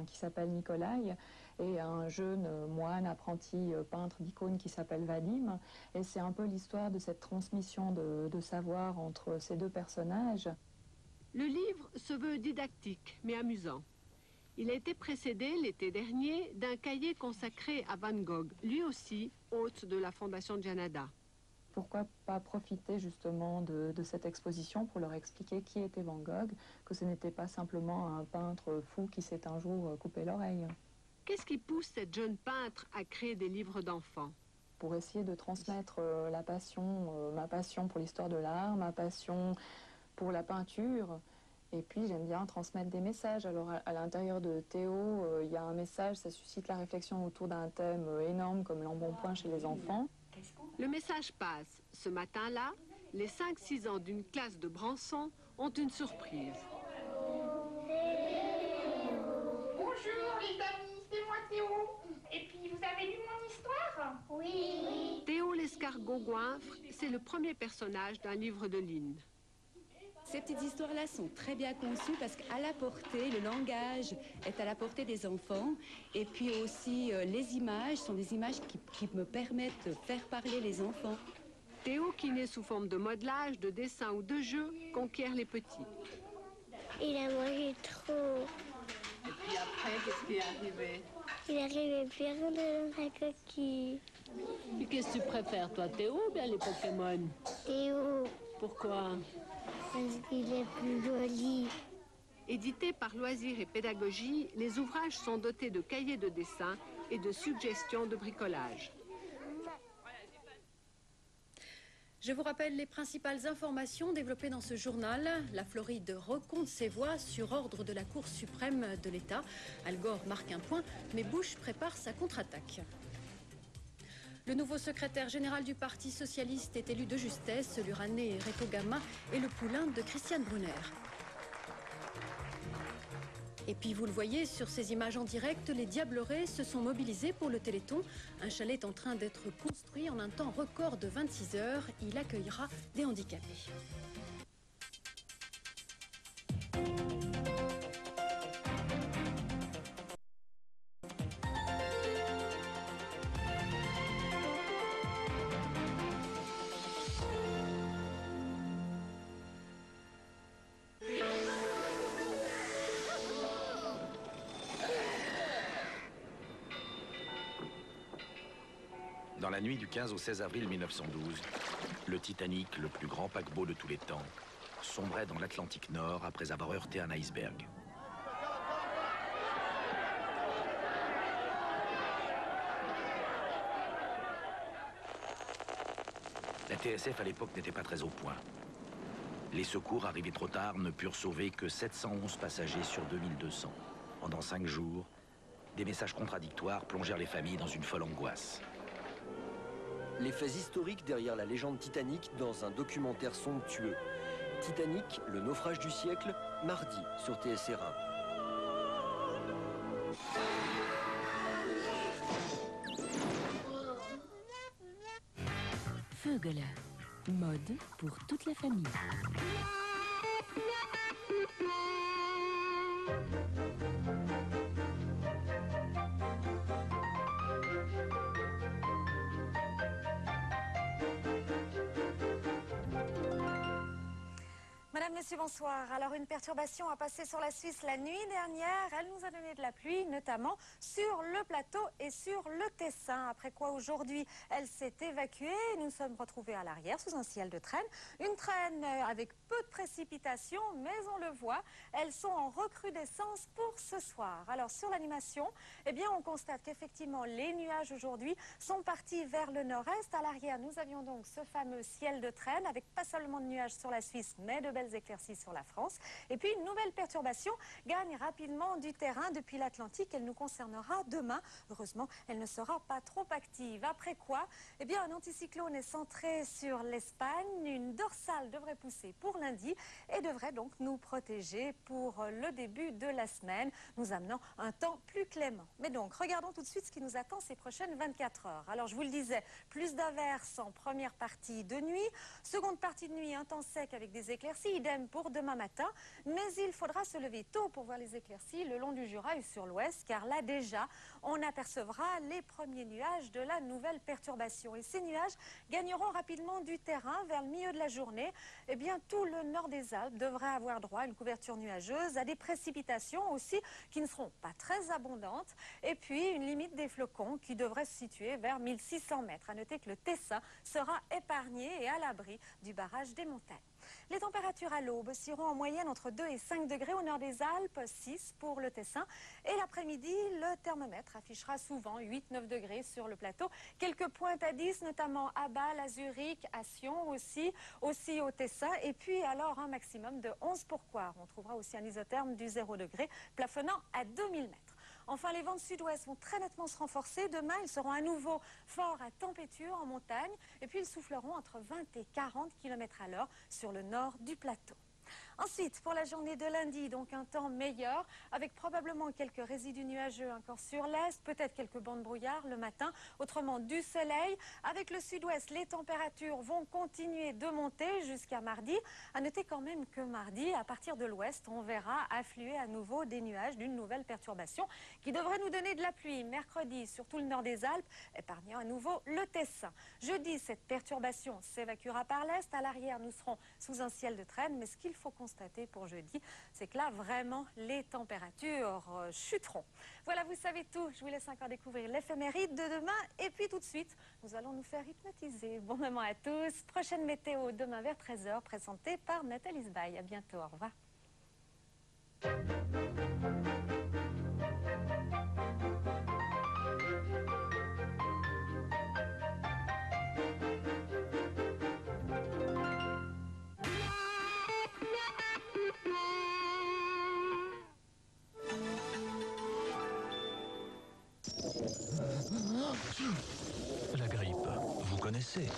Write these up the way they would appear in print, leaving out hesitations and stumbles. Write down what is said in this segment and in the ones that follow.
qui s'appelle Nikolai, et un jeune moine apprenti peintre d'icônes qui s'appelle Vadim. Et c'est un peu l'histoire de cette transmission de savoir entre ces deux personnages. Le livre se veut didactique, mais amusant. Il a été précédé l'été dernier d'un cahier consacré à Van Gogh, lui aussi hôte de la Fondation Janada. Pourquoi pas profiter justement de cette exposition pour leur expliquer qui était Van Gogh, que ce n'était pas simplement un peintre fou qui s'est un jour coupé l'oreille. Qu'est-ce qui pousse cette jeune peintre à créer des livres d'enfants? Pour essayer de transmettre la passion, ma passion pour l'histoire de l'art, ma passion pour la peinture. Et puis j'aime bien transmettre des messages. Alors à l'intérieur de Théo, il y a un message, ça suscite la réflexion autour d'un thème énorme comme l'embonpoint chez les enfants. Le message passe. Ce matin-là, les 5-6 ans d'une classe de Branson ont une surprise. Bonjour les amis, c'est moi Théo. Et puis vous avez lu mon histoire? Oui. Théo l'escargot goinfre, c'est le premier personnage d'un livre de Lynn. Ces petites histoires-là sont très bien conçues parce qu'à la portée, le langage est à la portée des enfants. Et puis aussi, les images sont des images qui me permettent de faire parler les enfants. Théo, qui naît sous forme de modelage, de dessin ou de jeu, conquiert les petits. Il a mangé trop. Et puis après, qu'est-ce qui est arrivé? Il est arrivé plein de la coquille. Et qu'est-ce que tu préfères, toi, Théo ou bien les Pokémon? Théo, Pourquoi? parce qu'il est plus joli. Édités par Loisirs et Pédagogie, les ouvrages sont dotés de cahiers de dessin et de suggestions de bricolage. Je vous rappelle les principales informations développées dans ce journal. La Floride recompte ses voix sur ordre de la Cour suprême de l'État. Al Gore marque un point, mais Bush prépare sa contre-attaque. Le nouveau secrétaire général du Parti socialiste est élu de justesse. L'Urané Reto Gama est le poulain de Christiane Brunner. Et puis vous le voyez sur ces images en direct, les Diablerets se sont mobilisés pour le Téléthon. Un chalet est en train d'être construit en un temps record de 26 heures. Il accueillera des handicapés. Dans la nuit du 15 au 16 avril 1912, le Titanic, le plus grand paquebot de tous les temps, sombrait dans l'Atlantique Nord après avoir heurté un iceberg. La TSF à l'époque n'était pas très au point. Les secours arrivés trop tard ne purent sauver que 711 passagers sur 2200. Pendant 5 jours, des messages contradictoires plongèrent les familles dans une folle angoisse. Les faits historiques derrière la légende Titanic dans un documentaire somptueux. Titanic, le naufrage du siècle, mardi sur TSR1. Vögele, mode pour toute la famille. Madame, Monsieur, bonsoir. Alors, une perturbation a passé sur la Suisse la nuit dernière. Elle nous a donné de la pluie, notamment sur le plateau et sur le Tessin. Après quoi, aujourd'hui, elle s'est évacuée. Nous sommes retrouvés à l'arrière sous un ciel de traîne. Une traîne avec peu de précipitations, mais on le voit, elles sont en recrudescence pour ce soir. Alors, sur l'animation, eh bien, on constate qu'effectivement, les nuages aujourd'hui sont partis vers le nord-est. À l'arrière, nous avions donc ce fameux ciel de traîne avec pas seulement de nuages sur la Suisse, mais de belles éclaircies sur la France. Et puis une nouvelle perturbation gagne rapidement du terrain depuis l'Atlantique. Elle nous concernera demain. Heureusement, elle ne sera pas trop active. Après quoi, eh bien, un anticyclone est centré sur l'Espagne. Une dorsale devrait pousser pour lundi et devrait donc nous protéger pour le début de la semaine, nous amenant un temps plus clément. Mais donc, regardons tout de suite ce qui nous attend ces prochaines 24 heures. Alors, je vous le disais, plus d'averses en première partie de nuit. Seconde partie de nuit, un temps sec avec des éclaircies. Idem l'après-midi pour demain matin. Mais il faudra se lever tôt pour voir les éclaircies le long du Jura et sur l'ouest, car là déjà, on apercevra les premiers nuages de la nouvelle perturbation. Et ces nuages gagneront rapidement du terrain vers le milieu de la journée. Eh bien, tout le nord des Alpes devrait avoir droit à une couverture nuageuse, à des précipitations aussi qui ne seront pas très abondantes, et puis une limite des flocons qui devrait se situer vers 1600 mètres. À noter que le Tessin sera épargné et à l'abri du barrage des montagnes. Les températures à l'aube oscilleront en moyenne entre 2 et 5 degrés au nord des Alpes, 6 pour le Tessin. Et l'après-midi, le thermomètre affichera souvent 8-9 degrés sur le plateau. Quelques pointes à 10, notamment à Bâle, à Zurich, à Sion aussi au Tessin. Et puis alors un maximum de 11 pour Coire. On trouvera aussi un isotherme du 0 degré, plafonnant à 2000 mètres. Enfin, les vents de sud-ouest vont très nettement se renforcer. Demain, ils seront à nouveau forts à tempéture en montagne. Et puis, ils souffleront entre 20 et 40 km à l'heure sur le nord du plateau. Ensuite, pour la journée de lundi, donc un temps meilleur, avec probablement quelques résidus nuageux encore sur l'est, peut-être quelques bancs de brouillard le matin, autrement du soleil. Avec le sud-ouest, les températures vont continuer de monter jusqu'à mardi. À noter quand même que mardi, à partir de l'ouest, on verra affluer à nouveau des nuages d'une nouvelle perturbation qui devrait nous donner de la pluie mercredi sur tout le nord des Alpes, épargnant à nouveau le Tessin. Jeudi, cette perturbation s'évacuera par l'est. À l'arrière, nous serons sous un ciel de traîne, mais ce qu'il faut constater pour jeudi, c'est que là, vraiment, les températures chuteront. Voilà, vous savez tout. Je vous laisse encore découvrir l'éphéméride de demain. Et puis tout de suite, nous allons nous faire hypnotiser. Bon moment à tous. Prochaine météo demain vers 13h, présentée par Nathalie Sbaille. À bientôt. Au revoir. La grippe, vous connaissez.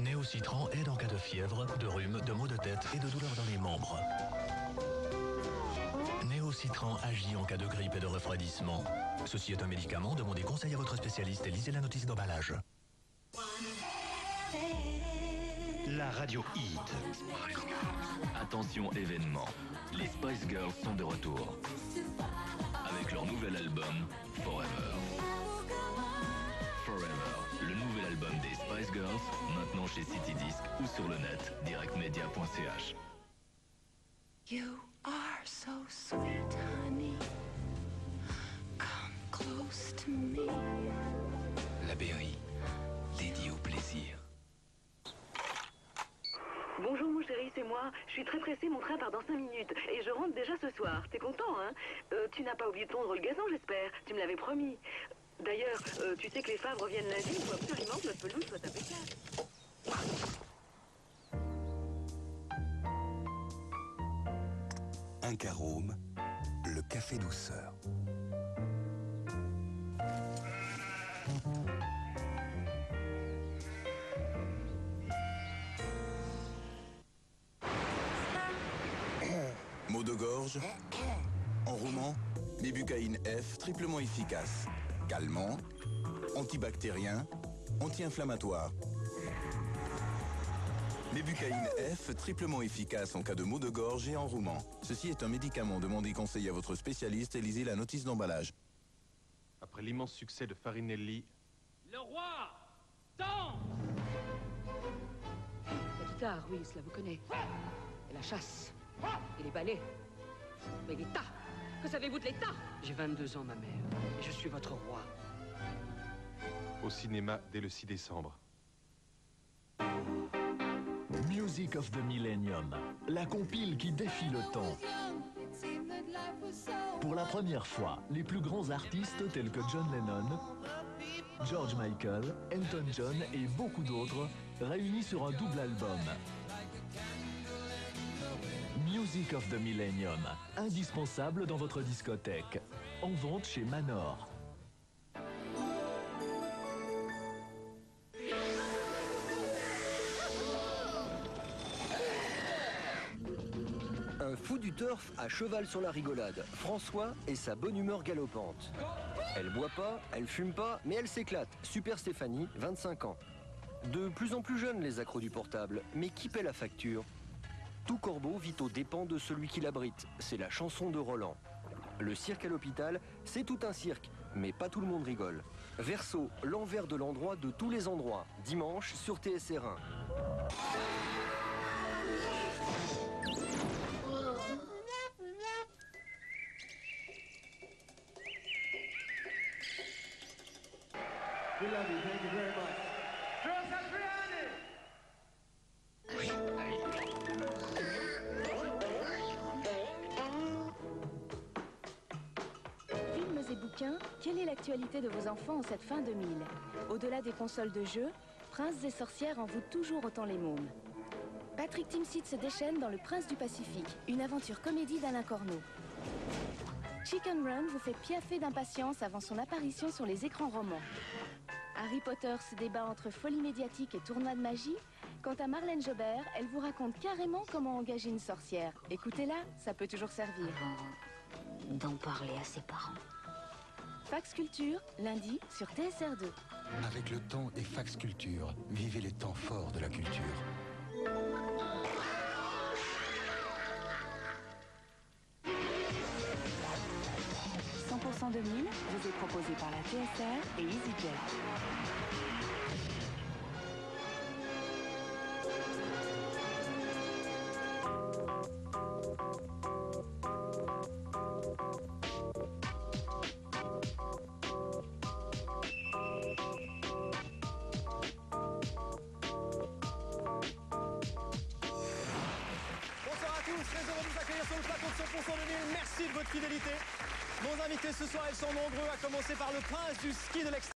Néocitran aide en cas de fièvre, de rhume, de maux de tête et de douleurs dans les membres. Néocitran agit en cas de grippe et de refroidissement. Ceci est un médicament, demandez conseil à votre spécialiste et lisez la notice d'emballage. La radio Hit. Attention événement, les Spice Girls sont de retour. Avec leur nouvel album, Forever. Forever, le nouvel album des Spice Girls, maintenant chez City Disc ou sur le net, directmedia.ch. You are so sweet, honey. Come close to me. La Berry, dédiée au plaisir. Bonjour mon chéri, c'est moi. Je suis très pressée, mon train part dans 5 minutes. Et je rentre déjà ce soir. T'es content, hein? Tu n'as pas oublié de tondre le gazon, j'espère. Tu me l'avais promis. D'ailleurs, tu sais que les femmes reviennent lundi. Il faut absolument que notre pelouse soit impeccable. Un Carôme, le café douceur. Maux de gorge, enrouement, Mébucaïne F, triplement efficace, calmant, antibactérien, anti-inflammatoire. Mébucaïne F, triplement efficace en cas de maux de gorge et enrouement. Ceci est un médicament, demandez conseil à votre spécialiste et lisez la notice d'emballage. Après l'immense succès de Farinelli... Le roi danse! La guitare, oui, cela vous connaît. Et la chasse. Et les ballets. Mais l'État! Que savez-vous de l'État? J'ai 22 ans, ma mère, et je suis votre roi. Au cinéma dès le 6 décembre. Music of the Millennium, la compile qui défie le temps. Pour la première fois, les plus grands artistes tels que John Lennon, George Michael, Elton John et beaucoup d'autres réunis sur un double album. Music of the Millennium, indispensable dans votre discothèque. En vente chez Manor. Un fou du turf à cheval sur la rigolade. François et sa bonne humeur galopante. Elle boit pas, elle fume pas, mais elle s'éclate. Super Stéphanie, 25 ans. De plus en plus jeunes les accros du portable, mais qui paie la facture? Tout corbeau vit aux dépens de celui qui l'abrite, c'est la chanson de Roland. Le cirque à l'hôpital, c'est tout un cirque, mais pas tout le monde rigole. Verso, l'envers de l'endroit de tous les endroits, dimanche sur TSR1. We love you. Thank you very much. Films et bouquins, quelle est l'actualité de vos enfants en cette fin 2000? Au-delà des consoles de jeux, Princes et sorcières envoûtent toujours autant les mômes. Patrick Timsit se déchaîne dans Le Prince du Pacifique, une aventure comédie d'Alain Corneau. Chicken Run vous fait piaffer d'impatience avant son apparition sur les écrans romans. Harry Potter se débat entre folie médiatique et tournoi de magie. Quant à Marlène Jobert, elle vous raconte carrément comment engager une sorcière. Écoutez-la, ça peut toujours servir. D'en parler à ses parents. Fax Culture, lundi sur TSR2. Avec le temps et Fax Culture, vivez les temps forts de la culture. 100% 2000 vous est proposé par la TSR et EasyJet. Bonsoir à tous, très heureux de vous accueillir sur le plateau de 100% 2000. Merci de votre fidélité. Nos invités ce soir, ils sont nombreux, à commencer par le prince du ski de l'extrême.